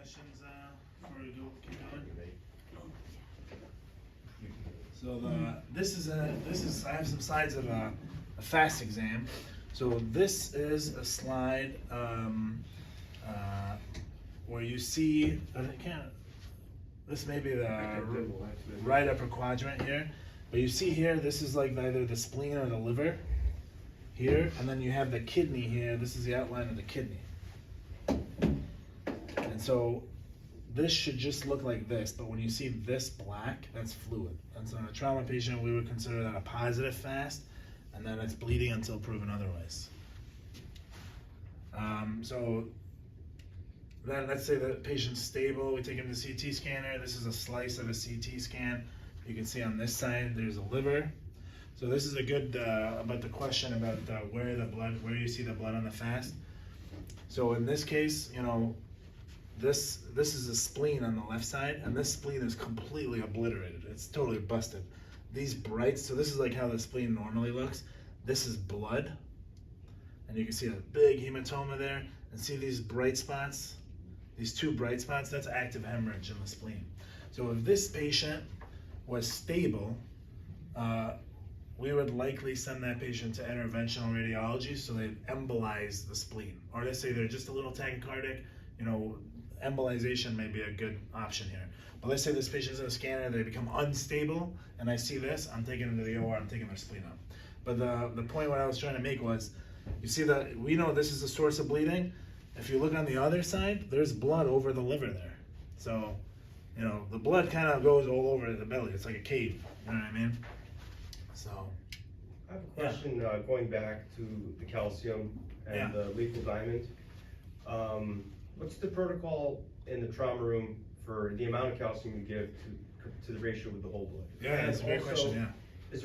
questions before we go keep going? So this is I have some slides of a FAST exam. So this is a slide where you see this may be the right upper quadrant here, but you see here this is like either the spleen or the liver here, and then you have the kidney here. This is the outline of the kidney. And so this should just look like this, but when you see this black, that's fluid. And so in a trauma patient, we would consider that a positive FAST, and then it's bleeding until proven otherwise. So then let's say the patient's stable, we take him to the CT scanner. This is a slice of a CT scan. You can see on this side, there's a liver. So this is a good, about the question about where you see the blood on the FAST. So in this case, you know, this is a spleen on the left side, and this spleen is completely obliterated. It's totally busted. These brights, so this is like how the spleen normally looks. This is blood, and you can see a big hematoma there, and see these bright spots, these two bright spots, that's active hemorrhage in the spleen. So if this patient was stable, we would likely send that patient to interventional radiology so they embolize the spleen. Or let's say they're just a little tachycardic, you know, embolization may be a good option here. But let's say this patient's in a scanner, they become unstable, and I see this, I'm taking them to the OR, I'm taking their spleen out. But the point what I was trying to make was, you see that we know this is the source of bleeding. If you look on the other side, there's blood over the liver there. So, you know, the blood kind of goes all over the belly. It's like a cave, you know what I mean? So. I have a question going back to the calcium and the lethal diamond. What's the protocol in the trauma room for the amount of calcium you give to the ratio with the whole blood? Yeah, that's a great question, yeah.